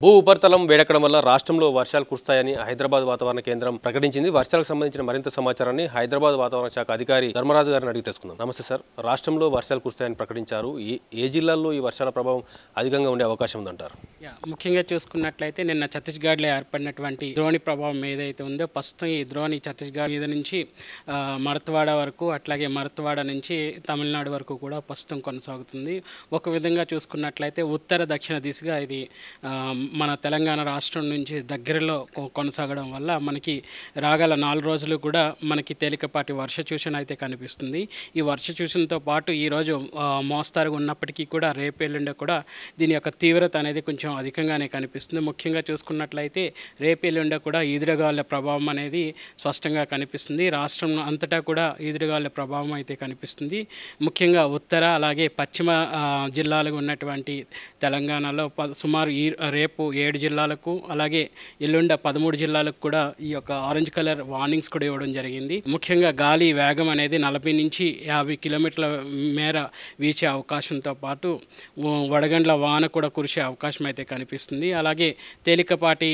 భూ ఉపరితలం వేడెక్కడం వల్ల రాష్ట్రంలో వర్షాలు కురుస్తాయని హైదరాబాద్ వాతావరణ కేంద్రం ప్రకటించింది. వర్షాలకు సంబంధించిన మరింత సమాచారాన్ని హైదరాబాద్ వాతావరణ శాఖ అధికారి ధర్మరాజు గారిని అడిగి తెలుసుకుందాం. నమస్తే సార్, రాష్ట్రంలో వర్షాలు కురుస్తాయని ప్రకటించారు. ఏ జిల్లాల్లో ఈ వర్షాల ప్రభావం అధికంగా ఉండే అవకాశం ఉందంటారు? ముఖ్యంగా చూసుకున్నట్లయితే నిన్న ఛత్తీస్గఢ్లో ఏర్పడినటువంటి ద్రోణి ప్రభావం ఏదైతే ఉందో ప్రస్తుతం ఈ ద్రోణి ఛత్తీస్గఢ్ మీద నుంచి మరత్వాడ వరకు, అట్లాగే మరత్వాడ నుంచి తమిళనాడు వరకు కూడా ప్రస్తుతం కొనసాగుతుంది. ఒక విధంగా చూసుకున్నట్లయితే ఉత్తర దక్షిణ దిశగా ఇది మన తెలంగాణ రాష్ట్రం నుంచి దగ్గరలో కొనసాగడం వల్ల మనకి రాగల 4 రోజులు కూడా మనకి తేలికపాటి వర్ష సూచన అయితే కనిపిస్తుంది. ఈ వర్ష సూచనతో పాటు ఈరోజు మోస్తారుగా ఉన్నప్పటికీ కూడా రేపు ఎల్లుండి కూడా దీని యొక్క తీవ్రత అనేది కొంచెం అధికంగానే కనిపిస్తుంది. ముఖ్యంగా చూసుకున్నట్లయితే రేపు ఎల్లుండి కూడా ఈదురుగాలుల ప్రభావం అనేది స్పష్టంగా కనిపిస్తుంది. రాష్ట్రం అంతటా కూడా ఈదురుగాలుల ప్రభావం అయితే కనిపిస్తుంది. ముఖ్యంగా ఉత్తర అలాగే పశ్చిమ జిల్లాలుగా ఉన్నటువంటి తెలంగాణలో సుమారు రేపు 7 జిల్లాలకు అలాగే ఎల్లుండ 13 జిల్లాలకు కూడా ఈ యొక్క ఆరెంజ్ కలర్ వార్నింగ్స్ కూడా ఇవ్వడం జరిగింది. ముఖ్యంగా గాలి వేగం అనేది 40 నుంచి 50 కిలోమీటర్ల మేర వీచే అవకాశంతో పాటు వడగండ్ల వాన కూడా కురిసే అవకాశం అయితే కనిపిస్తుంది. అలాగే తేలికపాటి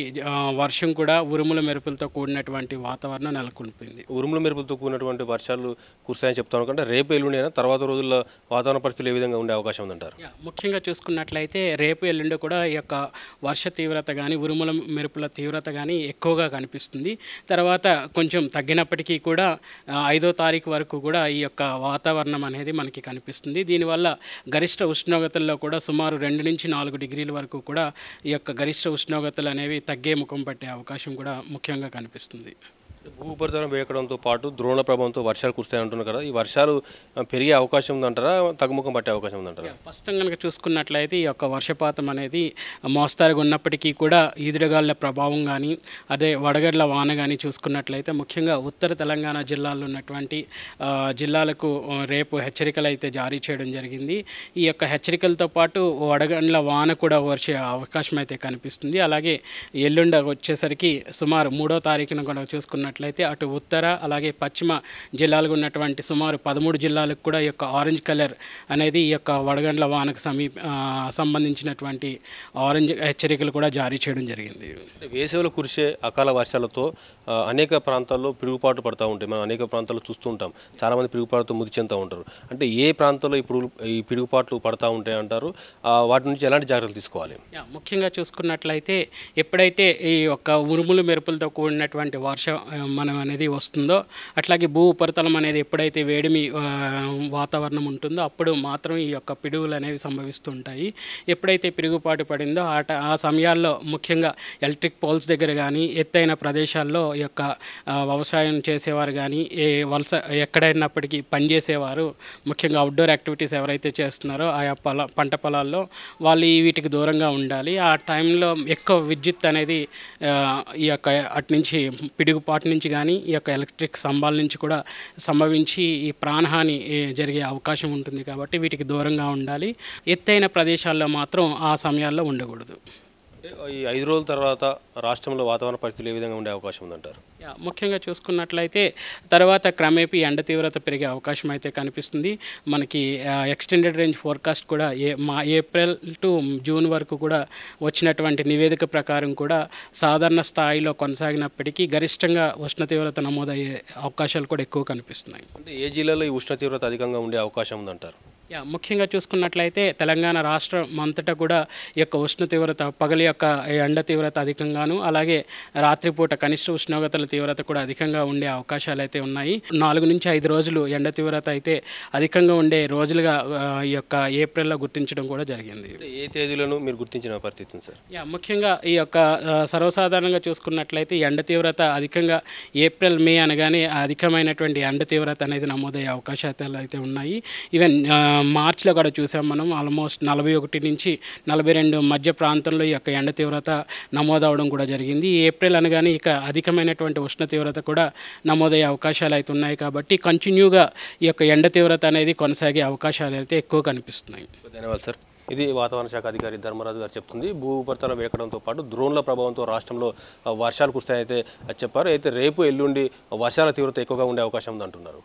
వర్షం కూడా ఉరుముల మెరుపులతో కూడినటువంటి వాతావరణం నెలకొల్పింది. ఉరుముల మెరుపులతో కూడినటువంటి వర్షాలు కురుస్తాయని చెప్తాను కంటే రేపు ఎల్లుండి అయినా తర్వాత రోజుల్లో వాతావరణ పరిస్థితులు ఏ విధంగా ఉండే అవకాశం ఉందంటారు? ముఖ్యంగా చూసుకున్నట్లయితే రేపు ఎల్లుండి కూడా ఈ యొక్క వర్ష తీవ్రత కానీ ఉరుముల మెరుపుల తీవ్రత కానీ ఎక్కువగా కనిపిస్తుంది. తర్వాత కొంచెం తగ్గినప్పటికీ కూడా 5వ తారీఖు వరకు కూడా ఈ యొక్క వాతావరణం అనేది మనకి కనిపిస్తుంది. దీనివల్ల గరిష్ట ఉష్ణోగ్రతల్లో కూడా సుమారు 2 నుంచి 4 డిగ్రీల వరకు కూడా ఈ యొక్క గరిష్ట ఉష్ణోగ్రతలు అనేవి తగ్గే ముఖం పట్టే అవకాశం కూడా ముఖ్యంగా కనిపిస్తుంది. భూ ఉపరితలం వేయడంతో పాటు ద్రోణ ప్రభావంతో వర్షాలు కురుస్తాయని అంటున్నారు కదా, ఈ వర్షాలు పెరిగే అవకాశం ఉందంటారా, తగ్గుముఖం పట్టే అవకాశం ఉందంటారా? ప్రస్తుతం కనుక చూసుకున్నట్లయితే ఈ యొక్క వర్షపాతం అనేది మోస్తారుగా ఉన్నప్పటికీ కూడా ఈదురుగాలుల ప్రభావం కానీ అదే వడగడ్ల వాన కానీ చూసుకున్నట్లయితే ముఖ్యంగా ఉత్తర తెలంగాణ జిల్లాల్లో ఉన్నటువంటి జిల్లాలకు రేపు హెచ్చరికలు అయితే జారీ చేయడం జరిగింది. ఈ యొక్క హెచ్చరికలతో పాటు వడగండ్ల వాన కూడా వచ్చే అవకాశం అయితే కనిపిస్తుంది. అలాగే ఎల్లుండ వచ్చేసరికి సుమారు 3వ తారీఖున కూడా చూసుకున్నట్లయితే అటు ఉత్తర అలాగే పశ్చిమ జిల్లాలకు ఉన్నటువంటి సుమారు 13 జిల్లాలకు కూడా ఈ యొక్క ఆరెంజ్ కలర్ అనేది ఈ యొక్క వడగండ్ల వానకు సంబంధించినటువంటి ఆరెంజ్ హెచ్చరికలు కూడా జారీ చేయడం జరిగింది. వేసవిలో కురిసే అకాల వర్షాలతో అనేక ప్రాంతాల్లో పిడుగుపాటు పడుతూ ఉంటాయి. మనం అనేక ప్రాంతాల్లో చూస్తూ ఉంటాం. చాలామంది పిడుగుపాటుతో మృతి చెందుతూ ఉంటారు. అంటే ఏ ప్రాంతాల్లో ఇప్పుడు ఈ పిడుగుపాట్లు పడుతూ ఉంటాయి అంటారు? వాటి నుంచి ఎలాంటి జాగ్రత్తలు తీసుకోవాలి? ముఖ్యంగా చూసుకున్నట్లయితే ఎప్పుడైతే ఈ యొక్క ఉరుములు మెరుపులతో కూడినటువంటి మనం అనేది వస్తుందో, అట్లాగే భూ ఉపరితలం అనేది ఎప్పుడైతే వేడిమి వాతావరణం ఉంటుందో అప్పుడు మాత్రం ఈ యొక్క పిడుగులు అనేవి సంభవిస్తూ ఉంటాయి. ఎప్పుడైతే పిడుగుపాటు పడిందో ఆ సమయాల్లో ముఖ్యంగా ఎలక్ట్రిక్ పోల్స్ దగ్గర కానీ ఎత్తైన ప్రదేశాల్లో ఈ యొక్క వ్యవసాయం చేసేవారు కానీ వలస ఎక్కడైనప్పటికీ పనిచేసేవారు ముఖ్యంగా అవుట్డోర్ యాక్టివిటీస్ ఎవరైతే చేస్తున్నారో ఆయా పంట పొలాల్లో వాళ్ళు వీటికి దూరంగా ఉండాలి. ఆ టైంలో ఎక్కువ విద్యుత్ అనేది ఈ యొక్క అటు నుంచి పిడుగుపాటు నుంచి కానీ ఈ యొక్క ఎలక్ట్రిక్ స్తంభాల నుంచి కూడా సంభవించి ఈ ప్రాణహాని జరిగే అవకాశం ఉంటుంది. కాబట్టి వీటికి దూరంగా ఉండాలి. ఎత్తైన ప్రదేశాల్లో మాత్రం ఆ సమయాల్లో ఉండకూడదు. ఈ 5 రోజుల తర్వాత రాష్ట్రంలో వాతావరణ పరిస్థితులు ఏ విధంగా ఉండే అవకాశం ఉందంటారు? ముఖ్యంగా చూసుకున్నట్లయితే తర్వాత క్రమేపీ ఎండ తీవ్రత పెరిగే అవకాశం అయితే కనిపిస్తుంది. మనకి ఎక్స్టెండెడ్ రేంజ్ ఫోర్కాస్ట్ కూడా ఏప్రిల్ టు జూన్ వరకు కూడా వచ్చినటువంటి నివేదిక ప్రకారం కూడా సాధారణ స్థాయిలో కొనసాగినప్పటికీ గరిష్టంగా ఉష్ణ తీవ్రత నమోదయ్యే అవకాశాలు కూడా ఎక్కువ కనిపిస్తున్నాయి. అంటే ఏ జిల్లాలో ఈ ఉష్ణ తీవ్రత అధికంగా ఉండే అవకాశం ఉందంటారు? ముఖ్యంగా చూసుకున్నట్లయితే తెలంగాణ రాష్ట్రం అంతటా కూడా ఈ యొక్క ఉష్ణ తీవ్రత పగలి యొక్క ఎండ తీవ్రత అధికంగాను అలాగే రాత్రిపూట కనిష్ట ఉష్ణోగ్రతల తీవ్రత కూడా అధికంగా ఉండే అవకాశాలు అయితే ఉన్నాయి. 4 నుంచి 5 రోజులు ఎండ తీవ్రత అయితే అధికంగా ఉండే రోజులుగా ఈ యొక్క ఏప్రిల్లో గుర్తించడం కూడా జరిగింది. ఏ తేదీలను మీరు గుర్తించిన పరిస్థితి సార్? ముఖ్యంగా ఈ యొక్క సర్వసాధారణంగా చూసుకున్నట్లయితే ఎండ తీవ్రత అధికంగా ఏప్రిల్ మే అనగానే అధికమైనటువంటి ఎండ తీవ్రత అనేది నమోదయ్యే అవకాశాలు అయితే ఉన్నాయి. ఈవెన్ మార్చిలో కూడా చూసాం మనం ఆల్మోస్ట్ 41 నుంచి 42 మధ్య ప్రాంతంలో ఈ యొక్క ఎండ తీవ్రత నమోదవడం కూడా జరిగింది. ఏప్రిల్ అనగానే ఇక అధికమైనటువంటి ఉష్ణ తీవ్రత కూడా నమోదయ్యే అవకాశాలు అయితే ఉన్నాయి. కాబట్టి కంటిన్యూగా ఈ యొక్క ఎండ తీవ్రత అనేది కొనసాగే అవకాశాలు అయితే ఎక్కువ కనిపిస్తున్నాయి. ధన్యవాదాలు సార్. ఇది వాతావరణ శాఖ అధికారి ధర్మరాజు గారు చెప్తుంది. భూ ఉపరితలం వేయడంతో పాటు ద్రోణుల ప్రభావంతో రాష్ట్రంలో వర్షాలు కురుస్తాయైతే చెప్పారు. అయితే రేపు ఎల్లుండి వర్షాల తీవ్రత ఎక్కువగా ఉండే అవకాశం ఉందంటున్నారు.